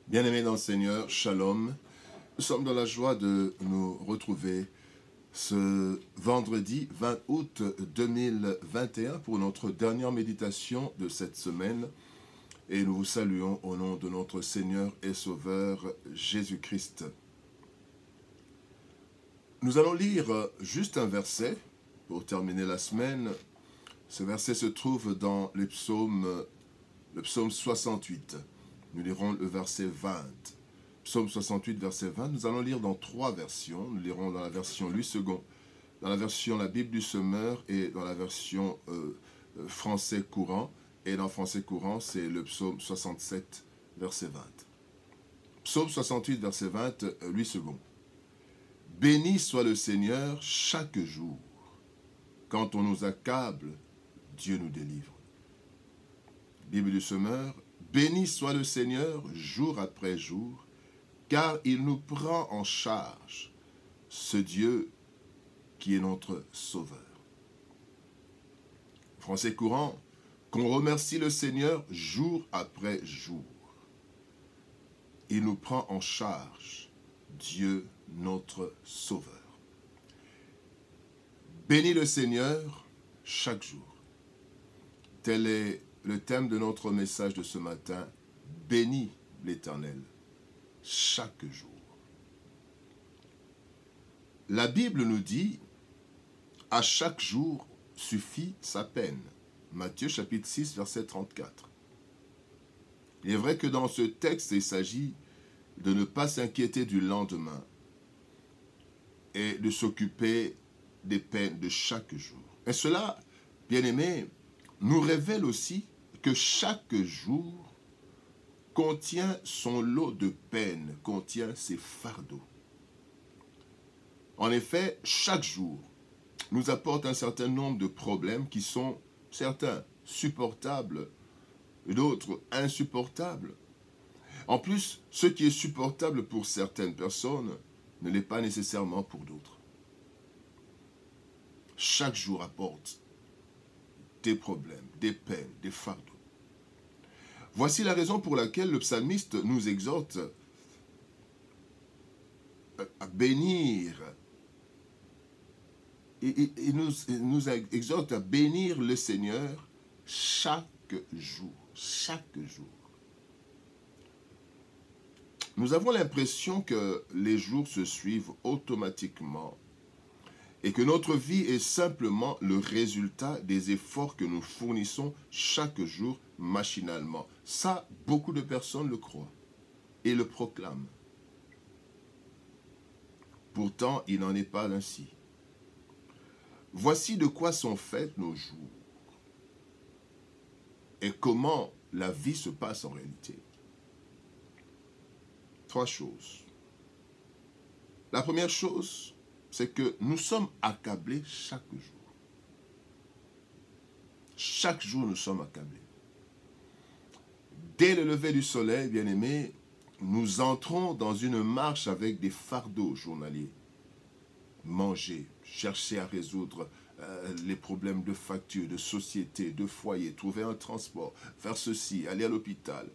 Bien-aimés dans le Seigneur, Shalom. Nous sommes dans la joie de nous retrouver ce vendredi 20 août 2021 pour notre dernière méditation de cette semaine. Et nous vous saluons au nom de notre Seigneur et Sauveur Jésus-Christ. Nous allons lire juste un verset pour terminer la semaine. Ce verset se trouve dans le psaume 68. Nous lirons le verset 20. Psaume 68, verset 20. Nous allons lire dans trois versions. Nous lirons dans la version Louis II, dans la version La Bible du Semeur et dans la version français courant. Et dans français courant, c'est le psaume 67, verset 20. Psaume 68, verset 20, Louis II. Béni soit le Seigneur chaque jour. Quand on nous accable, Dieu nous délivre. Bible du Semeur. Béni soit le Seigneur jour après jour, car il nous prend en charge, ce Dieu qui est notre Sauveur. Français courant, qu'on remercie le Seigneur jour après jour. Il nous prend en charge, Dieu notre Sauveur. Bénis le Seigneur chaque jour. Tel est le thème de notre message de ce matin. Bénis l'Éternel chaque jour. La Bible nous dit, à chaque jour suffit sa peine. Matthieu chapitre 6, verset 34. Il est vrai que dans ce texte, il s'agit de ne pas s'inquiéter du lendemain et de s'occuper des peines de chaque jour. Et cela, bien-aimés, nous révèle aussi que chaque jour contient son lot de peines, contient ses fardeaux. En effet, chaque jour nous apporte un certain nombre de problèmes qui sont certains supportables et d'autres insupportables. En plus, ce qui est supportable pour certaines personnes ne l'est pas nécessairement pour d'autres. Chaque jour apporte des problèmes, des peines, des fardeaux. Voici la raison pour laquelle le psalmiste nous exhorte à bénir. Il nous exhorte à bénir le Seigneur chaque jour. Chaque jour. Nous avons l'impression que les jours se suivent automatiquement et que notre vie est simplement le résultat des efforts que nous fournissons chaque jour machinalement. Ça, beaucoup de personnes le croient et le proclament. Pourtant, il n'en est pas ainsi. Voici de quoi sont faits nos jours et comment la vie se passe en réalité. Trois choses. La première chose, c'est que nous sommes accablés chaque jour. Chaque jour, nous sommes accablés. Dès le lever du soleil, bien-aimés, nous entrons dans une marche avec des fardeaux journaliers. Manger, chercher à résoudre les problèmes de facture, de société, de foyer, trouver un transport, faire ceci, aller à l'hôpital.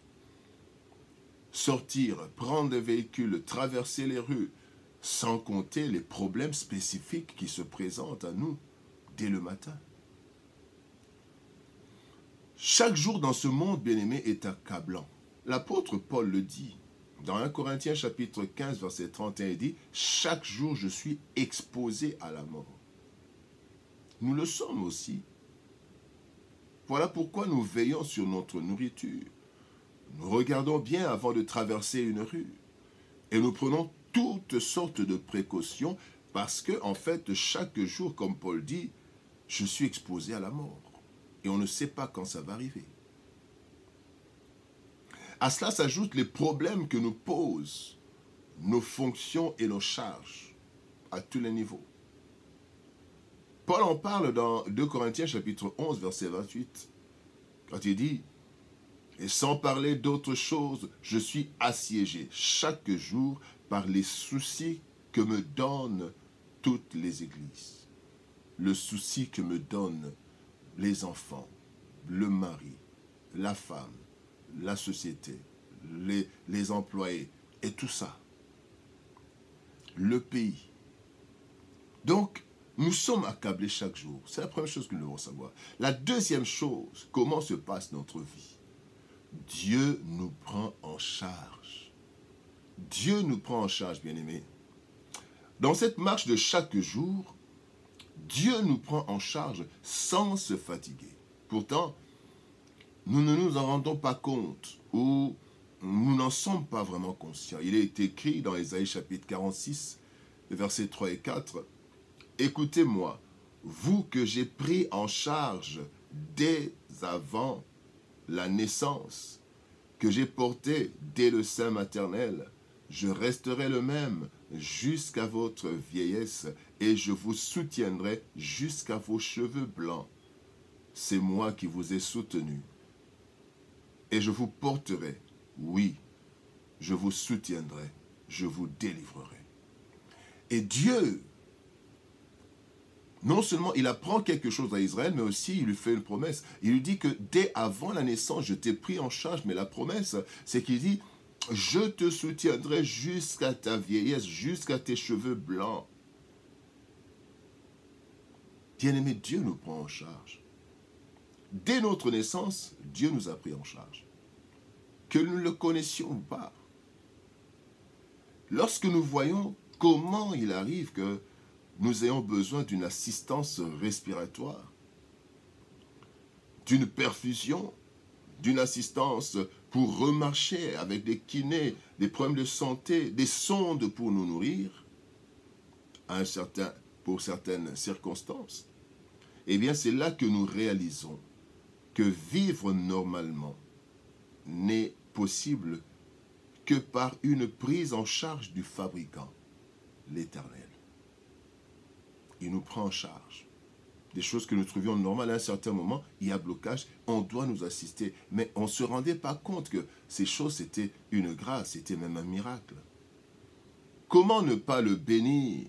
Sortir, prendre des véhicules, traverser les rues, sans compter les problèmes spécifiques qui se présentent à nous dès le matin. Chaque jour dans ce monde, bien-aimé, est accablant. L'apôtre Paul le dit. Dans 1 Corinthiens chapitre 15, verset 31, il dit « Chaque jour, je suis exposé à la mort. » Nous le sommes aussi. Voilà pourquoi nous veillons sur notre nourriture. Nous regardons bien avant de traverser une rue. Et nous prenons toutes sortes de précautions parce que, en fait, chaque jour, comme Paul dit, je suis exposé à la mort. Et on ne sait pas quand ça va arriver. À cela s'ajoutent les problèmes que nous posent nos fonctions et nos charges à tous les niveaux. Paul en parle dans 2 Corinthiens chapitre 11, verset 28, quand il dit « Et sans parler d'autre chose, je suis assiégé chaque jour par les soucis que me donnent toutes les églises. » Le souci que me donnent les enfants, le mari, la femme, la société, les employés, et tout ça. Le pays. Donc, nous sommes accablés chaque jour. C'est la première chose que nous devons savoir. La deuxième chose, comment se passe notre vie? Dieu nous prend en charge. Dieu nous prend en charge, bien-aimés. Dans cette marche de chaque jour, Dieu nous prend en charge sans se fatiguer. Pourtant, nous ne nous en rendons pas compte ou nous n'en sommes pas vraiment conscients. Il est écrit dans Ésaïe chapitre 46, versets 3 et 4, « Écoutez-moi, vous que j'ai pris en charge dès avant la naissance, que j'ai porté dès le sein maternel, je resterai le même jusqu'à votre vieillesse et je vous soutiendrai jusqu'à vos cheveux blancs. C'est moi qui vous ai soutenu et je vous porterai, oui, je vous soutiendrai, je vous délivrerai. » Et Dieu, non seulement il apprend quelque chose à Israël, mais aussi il lui fait une promesse. Il lui dit que dès avant la naissance, je t'ai pris en charge, mais la promesse, c'est qu'il dit, je te soutiendrai jusqu'à ta vieillesse, jusqu'à tes cheveux blancs. Bien-aimé, Dieu nous prend en charge. Dès notre naissance, Dieu nous a pris en charge. Que nous le connaissions ou pas. Lorsque nous voyons comment il arrive que nous ayons besoin d'une assistance respiratoire, d'une perfusion, d'une assistance pour remarcher avec des kinés, des problèmes de santé, des sondes pour nous nourrir, pour certaines circonstances, eh bien c'est là que nous réalisons que vivre normalement n'est possible que par une prise en charge du fabricant, l'Éternel. Il nous prend en charge. Des choses que nous trouvions normales à un certain moment, il y a blocage, on doit nous assister. Mais on ne se rendait pas compte que ces choses, c'était une grâce, c'était même un miracle. Comment ne pas le bénir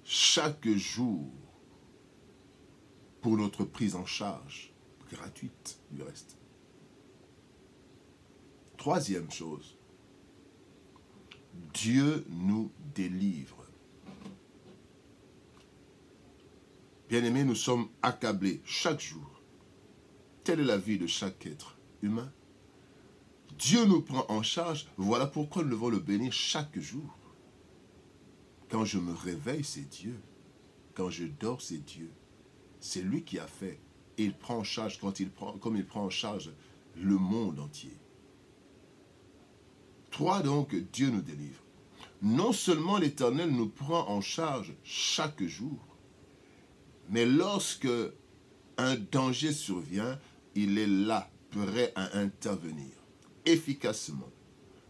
chaque jour pour notre prise en charge, gratuite du reste? Troisième chose, Dieu nous délivre. Bien-aimés, nous sommes accablés chaque jour. Telle est la vie de chaque être humain. Dieu nous prend en charge, voilà pourquoi nous devons le bénir chaque jour. Quand je me réveille, c'est Dieu. Quand je dors, c'est Dieu. C'est lui qui a fait. Et il prend en charge comme il prend en charge le monde entier. 3, donc, Dieu nous délivre. Non seulement l'Éternel nous prend en charge chaque jour, mais lorsque un danger survient, il est là, prêt à intervenir, efficacement.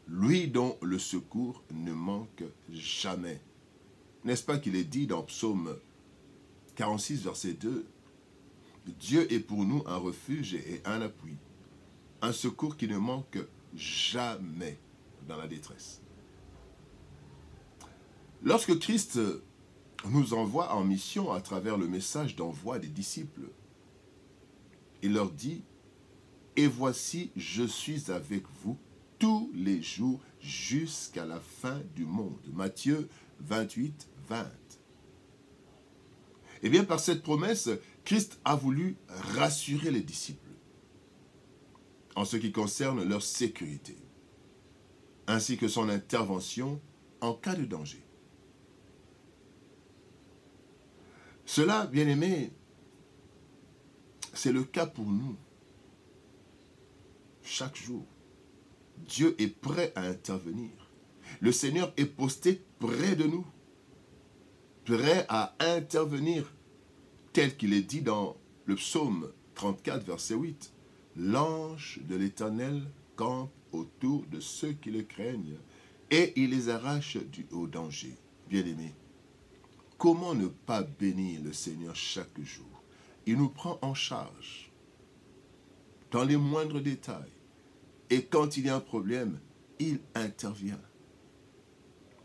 Lui dont le secours ne manque jamais. N'est-ce pas qu'il est dit dans Psaume 46, verset 2, « Dieu est pour nous un refuge et un appui, un secours qui ne manque jamais dans la détresse. » Lorsque Christ nous envoie en mission à travers le message d'envoi des disciples, il leur dit, « Et voici, je suis avec vous tous les jours jusqu'à la fin du monde. » Matthieu 28, 20. Eh bien, par cette promesse, Christ a voulu rassurer les disciples en ce qui concerne leur sécurité, ainsi que son intervention en cas de danger. Cela, bien-aimés, c'est le cas pour nous. Chaque jour, Dieu est prêt à intervenir. Le Seigneur est posté près de nous, prêt à intervenir, tel qu'il est dit dans le psaume 34, verset 8. « L'ange de l'Éternel campe autour de ceux qui le craignent, et il les arrache au danger. » Bien-aimés, comment ne pas bénir le Seigneur chaque jour? Il nous prend en charge dans les moindres détails. Et quand il y a un problème, il intervient.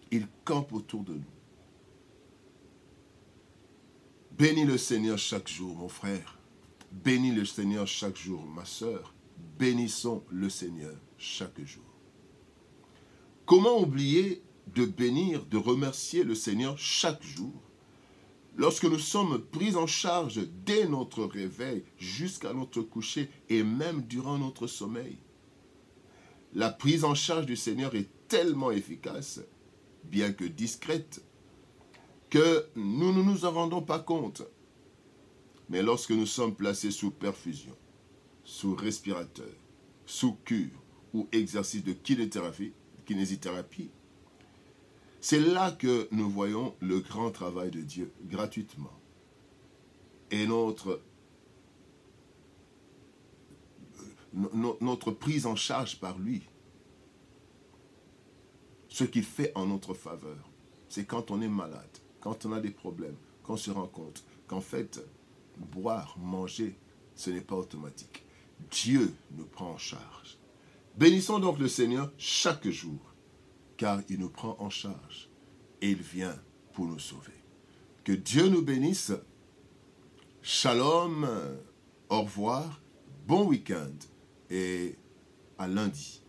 Il campe autour de nous. Bénis le Seigneur chaque jour, mon frère. Bénis le Seigneur chaque jour, ma sœur. bénissons le Seigneur chaque jour. Comment oublier de bénir, de remercier le Seigneur chaque jour lorsque nous sommes pris en charge dès notre réveil jusqu'à notre coucher et même durant notre sommeil? La prise en charge du Seigneur est tellement efficace, bien que discrète, que nous ne nous en rendons pas compte. Mais lorsque nous sommes placés sous perfusion, sous respirateur, sous cure ou exercice de kinésithérapie, c'est là que nous voyons le grand travail de Dieu gratuitement. Et notre prise en charge par lui. Ce qu'il fait en notre faveur, c'est quand on est malade, quand on a des problèmes, qu'on se rend compte qu'en fait, boire, manger, ce n'est pas automatique. Dieu nous prend en charge. Bénissons donc le Seigneur chaque jour, car il nous prend en charge et il vient pour nous sauver. Que Dieu nous bénisse. Shalom, au revoir, bon week-end et à lundi.